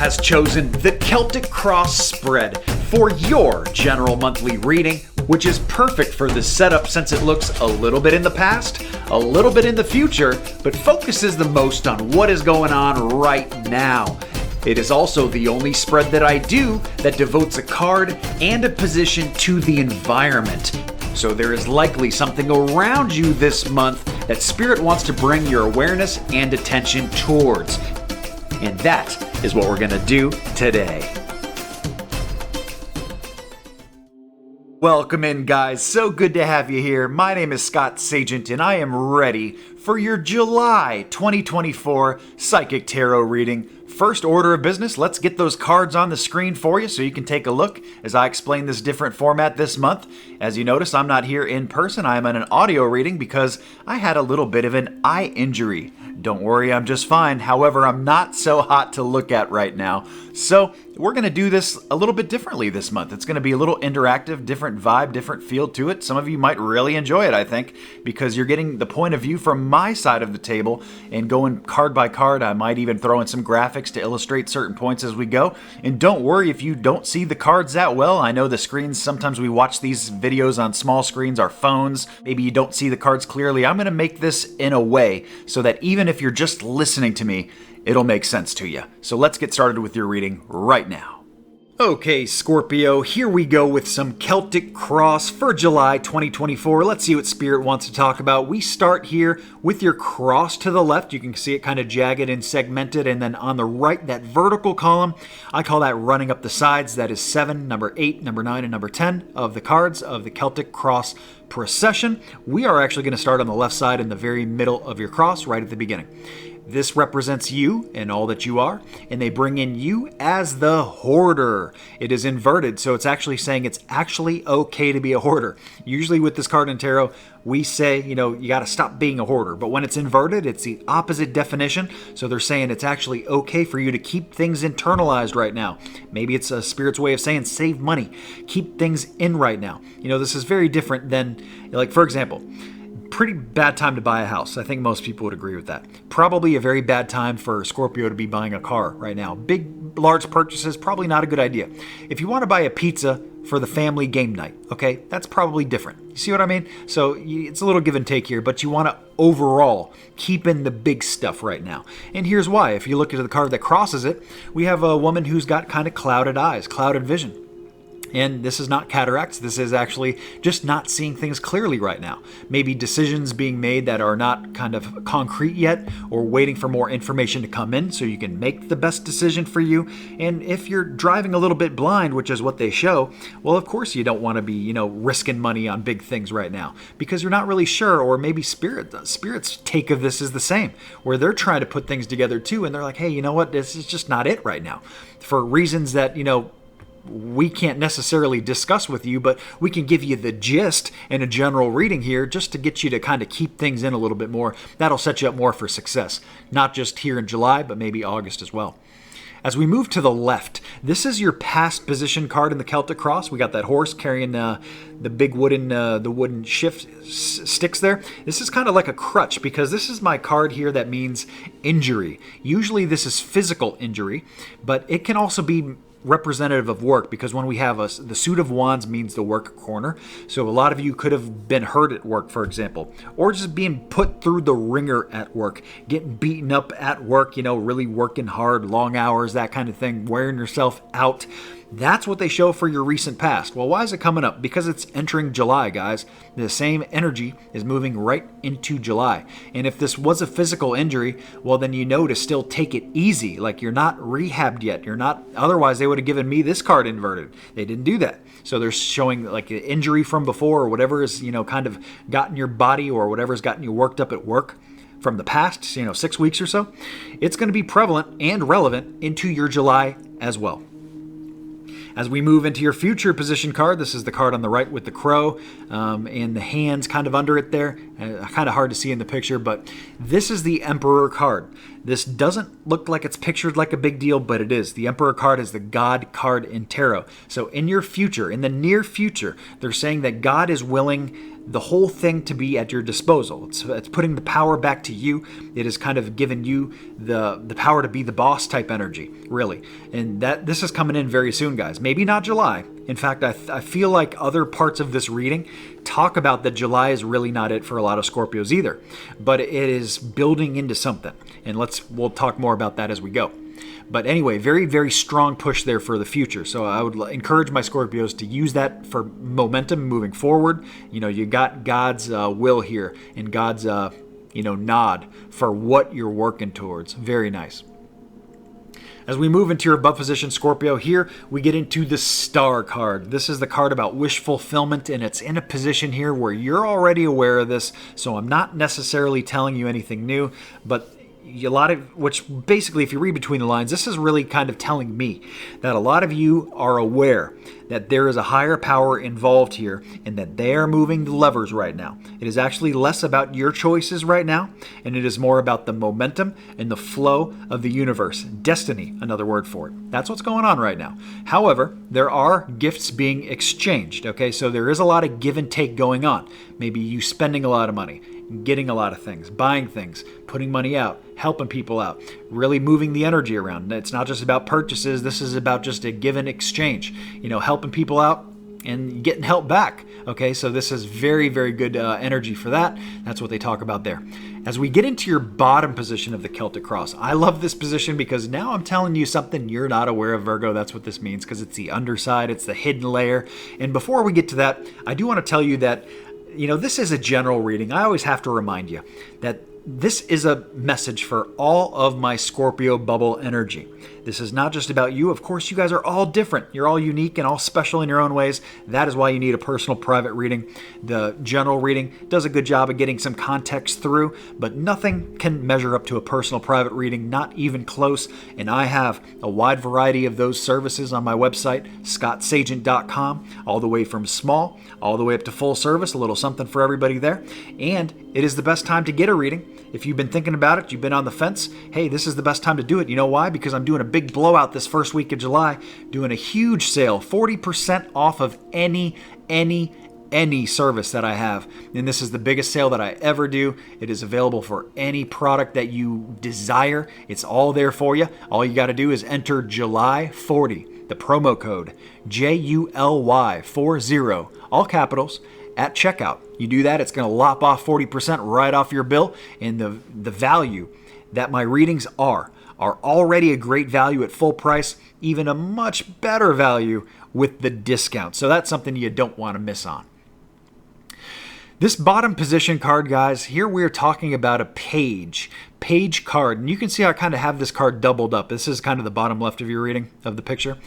has chosen the Celtic Cross spread for your general monthly reading, which is perfect for this setup since it looks a little bit in the past, a little bit in the future, but focuses the most on what is going on right now. It is also the only spread that I do that devotes a card and a position to the environment. So there is likely something around you this month that Spirit wants to bring your awareness and attention towards. And that is what we're going to do today. Welcome in, guys. So good to have you here. My name is Scott Sagent, and I am ready for your July 2024 Psychic Tarot reading. First order of business, let's get those cards on the screen for you so you can take a look as I explain this different format this month. As you notice, I'm not here in person. I am in an audio reading because I had a little bit of an eye injury. Don't worry, I'm just fine. However, I'm not so hot to look at right now. So we're going to do this a little bit differently this month. It's going to be a little interactive, different vibe, different feel to it. Some of you might really enjoy it, I think, because you're getting the point of view from my side of the table and going card by card. I might even throw in some graphics to illustrate certain points as we go. And don't worry if you don't see the cards that well. I know the screens, sometimes we watch these videos on small screens, our phones. Maybe you don't see the cards clearly. I'm going to make this in a way so that even if you're just listening to me, it'll make sense to you. So let's get started with your reading right now. Okay, Scorpio, here we go with some Celtic Cross for July 2024. Let's see what Spirit wants to talk about. We start here with your cross to the left. You can see it kind of jagged and segmented. And then on the right, that vertical column, I call that running up the sides. That is 7, number 8, number 9, and number 10 of the cards of the Celtic Cross procession. We are actually going to start on the left side in the very middle of your cross, right at the beginning. This represents you and all that you are, and they bring in you as the hoarder. It is inverted, so it's actually saying it's actually okay to be a hoarder. Usually with this card in tarot, we say, you got to stop being a hoarder. But when it's inverted, it's the opposite definition. So they're saying it's actually okay for you to keep things internalized right now. Maybe it's a Spirit's way of saying save money, keep things in right now. This is very different than, like, for example, pretty bad time to buy a house. I think most people would agree with that. Probably a very bad time for Scorpio to be buying a car right now. Big, large purchases, probably not a good idea. If you want to buy a pizza for the family game night, okay, that's probably different. You see what I mean? So it's a little give and take here, but you want to overall keep in the big stuff right now. And here's why. If you look at the card that crosses it, we have a woman who's got kind of clouded eyes, clouded vision. And this is not cataracts. This is actually just not seeing things clearly right now. Maybe decisions being made that are not kind of concrete yet, or waiting for more information to come in so you can make the best decision for you. And if you're driving a little bit blind, which is what they show, well, of course you don't want to be, risking money on big things right now because you're not really sure. Or maybe Spirit's take of this is the same, where they're trying to put things together too. And they're like, hey, you know what? This is just not it right now for reasons that, we can't necessarily discuss with you, but we can give you the gist and a general reading here just to get you to kind of keep things in a little bit more. That'll set you up more for success, not just here in July, but maybe August as well. As we move to the left, this is your past position card in the Celtic Cross. We got that horse carrying the big wooden shift sticks there. This is kind of like a crutch because this is my card here that means injury. Usually this is physical injury, but it can also be representative of work because when we have the suit of wands means the work corner. So a lot of you could have been hurt at work, for example, or just being put through the ringer at work, getting beaten up at work, really working hard, long hours, that kind of thing, wearing yourself out. That's what they show for your recent past. Well, why is it coming up? Because it's entering July, guys. The same energy is moving right into July. And if this was a physical injury, well, then to still take it easy. Like you're not rehabbed yet. Otherwise they would have given me this card inverted. They didn't do that. So they're showing like an injury from before or whatever is, kind of gotten your body or whatever's gotten you worked up at work from the past, 6 weeks or so. It's going to be prevalent and relevant into your July as well. As we move into your future position card, this is the card on the right with the crow and the hands kind of under it there. Kind of hard to see in the picture, but this is the Emperor card. This doesn't look like it's pictured like a big deal, but it is. The Emperor card is the God card in tarot. So in your future, in the near future, they're saying that God is willing the whole thing to be at your disposal. It's putting the power back to you. It has kind of given you the power to be the boss type energy, really. And that this is coming in very soon, guys. Maybe not July. In fact, I feel like other parts of this reading talk about that July is really not it for a lot of Scorpios either. But it is building into something. And we'll talk more about that as we go. But anyway, very, very strong push there for the future. So I would encourage my Scorpios to use that for momentum moving forward. You got God's will here and God's, nod for what you're working towards. Very nice. As we move into your above position, Scorpio, here we get into the Star card. This is the card about wish fulfillment, and it's in a position here where you're already aware of this, so I'm not necessarily telling you anything new, but which basically, if you read between the lines, this is really kind of telling me that a lot of you are aware that there is a higher power involved here and that they are moving the levers right now. It is actually less about your choices right now, and it is more about the momentum and the flow of the universe. Destiny, another word for it. That's what's going on right now. However, there are gifts being exchanged, okay? So there is a lot of give and take going on. Maybe you spending a lot of money, getting a lot of things, buying things, putting money out, helping people out, really moving the energy around. It's not just about purchases. This is about just a give and exchange, helping people out and getting help back. Okay, so this is very, very good energy for that. That's what they talk about there. As we get into your bottom position of the Celtic cross, I love this position because now I'm telling you something you're not aware of, Virgo. That's what this means, because it's the underside, it's the hidden layer. And before we get to that, I do want to tell you that this is a general reading. I always have to remind you that this is a message for all of my Scorpio bubble energy. This is not just about you. Of course, you guys are all different. You're all unique and all special in your own ways. That is why you need a personal private reading. The general reading does a good job of getting some context through, but nothing can measure up to a personal private reading, not even close. And I have a wide variety of those services on my website, scottsagent.com, all the way from small, all the way up to full service, a little something for everybody there. And it is the best time to get a reading. If you've been thinking about it, you've been on the fence, hey, this is the best time to do it. You know why? Because I'm doing a big blowout this first week of July, doing a huge sale, 40% off of any service that I have. And this is the biggest sale that I ever do. It is available for any product that you desire. It's all there for you. All you got to do is enter July 40, the promo code JULY40, all capitals, at checkout. You do that, it's going to lop off 40% right off your bill, and the value that my readings are already a great value at full price, even a much better value with the discount. So that's something you don't want to miss on. This bottom position card, guys, here we're talking about a page card. And you can see I kind of have this card doubled up. This is kind of the bottom left of your reading of the picture.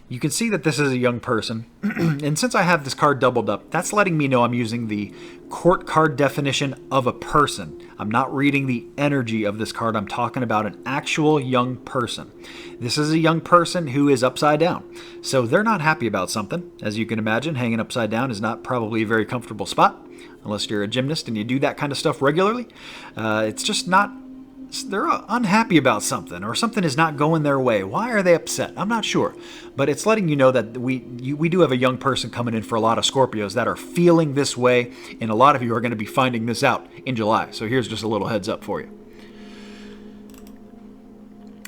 You can see that this is a young person. And since I have this card doubled up, that's letting me know I'm using the court card definition of a person. I'm not reading the energy of this card. I'm talking about an actual young person. This is a young person who is upside down. So they're not happy about something. As you can imagine, hanging upside down is not probably a very comfortable spot, unless you're a gymnast and you do that kind of stuff regularly. It's just not. They're unhappy about something, or something is not going their way. Why are they upset? I'm not sure. But it's letting you know that we do have a young person coming in for a lot of Scorpios that are feeling this way, and a lot of you are going to be finding this out in July. So here's just a little heads up for you.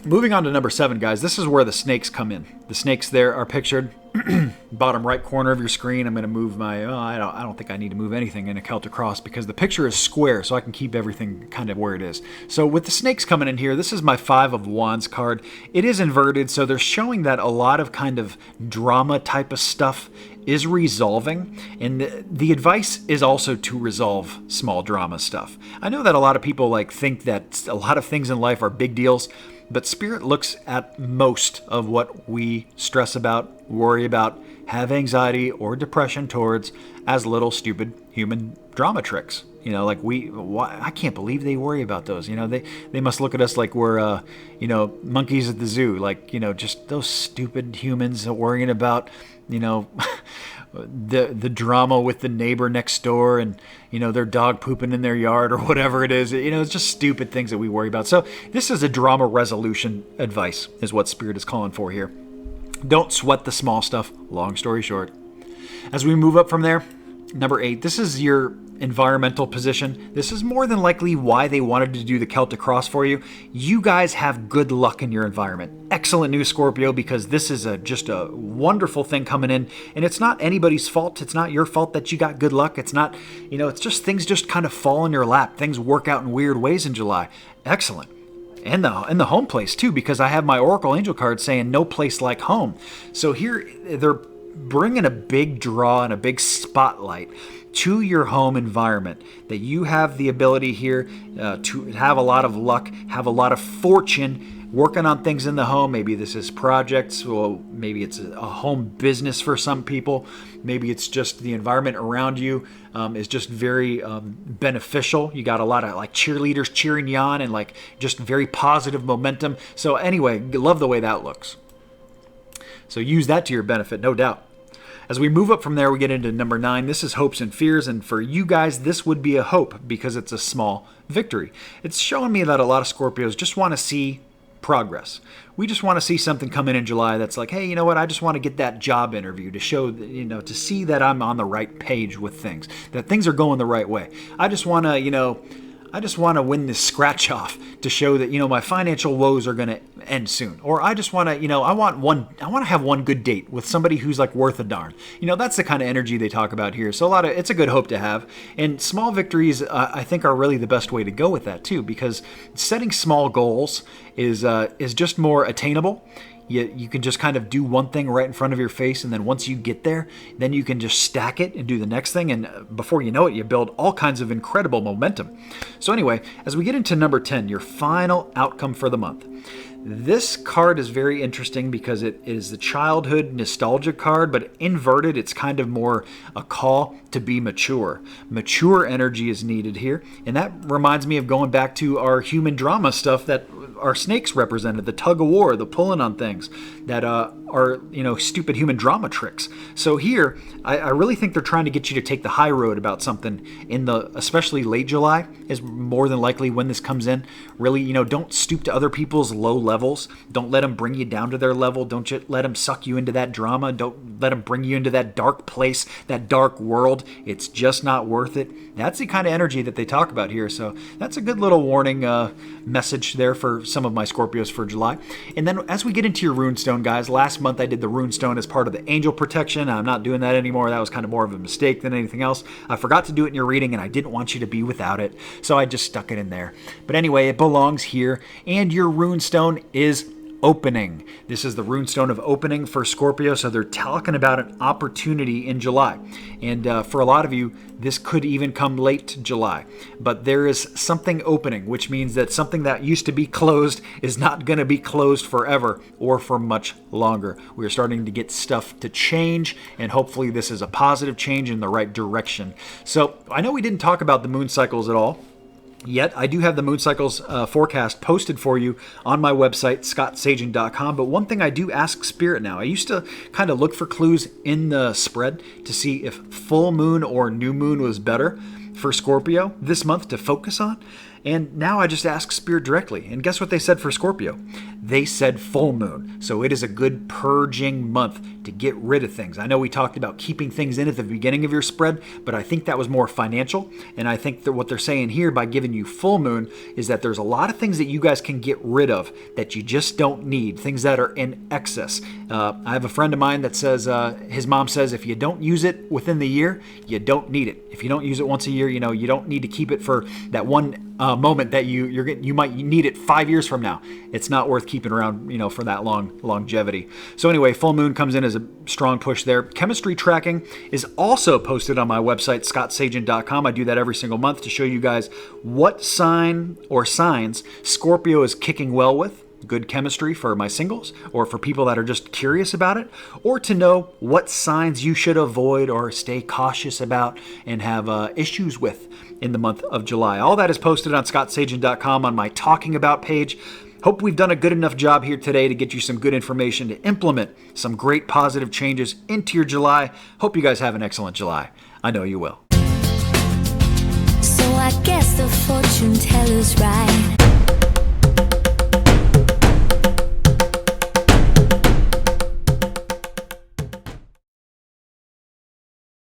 Moving on to number 7, guys, this is where the snakes come in. The snakes there are pictured bottom right corner of your screen. I'm going to move my, I don't think I need to move anything in a Celtic cross because the picture is square, so I can keep everything kind of where it is. So with the snakes coming in here, this is my 5 of Wands card. It is inverted, so they're showing that a lot of kind of drama type of stuff is resolving, and the advice is also to resolve small drama stuff. I know that a lot of people think that a lot of things in life are big deals, but Spirit looks at most of what we stress about, worry about, have anxiety or depression towards as little stupid human drama tricks. I can't believe they worry about those. They must look at us like we're, monkeys at the zoo. Just those stupid humans worrying about, the drama with the neighbor next door and, their dog pooping in their yard or whatever it is. It's just stupid things that we worry about. So this is a drama resolution advice is what Spirit is calling for here. Don't sweat the small stuff. Long story short. As we move up from there, number 8, this is your environmental position. This is more than likely why they wanted to do the Celtic cross for you. You guys have good luck in your environment. Excellent news, Scorpio, because this is just a wonderful thing coming in, and it's not anybody's fault. It's not your fault that you got good luck. It's not, it's just things just kind of fall in your lap. Things work out in weird ways in July. Excellent. And the home place too, because I have my Oracle Angel card saying no place like home. So here they're bringing a big draw and a big spotlight to your home environment, that you have the ability here to have a lot of luck, have a lot of fortune working on things in the home. Maybe this is projects, or maybe it's a home business for some people. Maybe it's just the environment around you is just very beneficial. You got a lot of like cheerleaders cheering you on and like just very positive momentum. So anyway, love the way that looks. So use that to your benefit, no doubt. As we move up from there, we get into number 9. This is hopes and fears, and for you guys, this would be a hope because it's a small victory. It's showing me that a lot of Scorpios just want to see progress. We just want to see something come in July that's like, hey, you know what? I just want to get that job interview to show, to see that I'm on the right page with things, that things are going the right way. I just want to win this scratch off to show that, my financial woes are going to end soon. Or I just want to, I want to have one good date with somebody who's like worth a darn. That's the kind of energy they talk about here. So it's a good hope to have. And small victories, I think, are really the best way to go with that too, because setting small goals is just more attainable. You can just kind of do one thing right in front of your face, and then once you get there, then you can just stack it and do the next thing, and before you know it, you build all kinds of incredible momentum. So anyway, as we get into number 10, your final outcome for the month. This card is very interesting because it is the childhood nostalgia card, but inverted, it's kind of more a call to be mature. Mature energy is needed here, and that reminds me of going back to our human drama stuff that our snakes represented, the tug of war, the pulling on things that are, stupid human drama tricks. So here, I really think they're trying to get you to take the high road about something especially late July is more than likely when this comes in. Really, don't stoop to other people's low levels. Don't let them bring you down to their level. Don't let them suck you into that drama. Don't let them bring you into that dark place, that dark world. It's just not worth it. That's the kind of energy that they talk about here. So that's a good little warning message there for some of my Scorpios for July. And then as we get into your runestone, guys, last month I did the runestone as part of the angel protection. I'm not doing that anymore. That was kind of more of a mistake than anything else. I forgot to do it in your reading, and I didn't want you to be without it, so I just stuck it in there. But anyway, it belongs here, and your runestone is opening. This is the runestone of opening for Scorpio, so they're talking about an opportunity in July. And for a lot of you, this could even come late July. But there is something opening, which means that something that used to be closed is not going to be closed forever or for much longer. We're starting to get stuff to change, and hopefully this is a positive change in the right direction. So I know we didn't talk about the moon cycles at all. Yet, I do have the moon cycles forecast posted for you on my website, scottsagent.com. But one thing I do ask Spirit now, I used to kind of look for clues in the spread to see if full moon or new moon was better for Scorpio this month to focus on. And now I just ask Spirit directly. And guess what they said for Scorpio? They said full moon. So it is a good purging month to get rid of things. I know we talked about keeping things in at the beginning of your spread, but I think that was more financial. And I think that what they're saying here by giving you full moon is that there's a lot of things that you guys can get rid of that you just don't need, things that are in excess. I have a friend of mine that says, his mom says, if you don't use it within the year, you don't need it. If you don't use it once a year, you don't need to keep it for that one moment that you might need it 5 years from now. It's not worth keeping around, for that longevity. So anyway, full moon comes in as a strong push there. Chemistry tracking is also posted on my website, scottsagent.com. I do that every single month to show you guys what sign or signs Scorpio is kicking well with. Good chemistry for my singles or for people that are just curious about it, or to know what signs you should avoid or stay cautious about and have issues with in the month of July. All that is posted on scottsagent.com on my Talking About page. Hope we've done a good enough job here today to get you some good information to implement some great positive changes into your July. Hope you guys have an excellent July. I know you will. So I guess the fortune teller's right.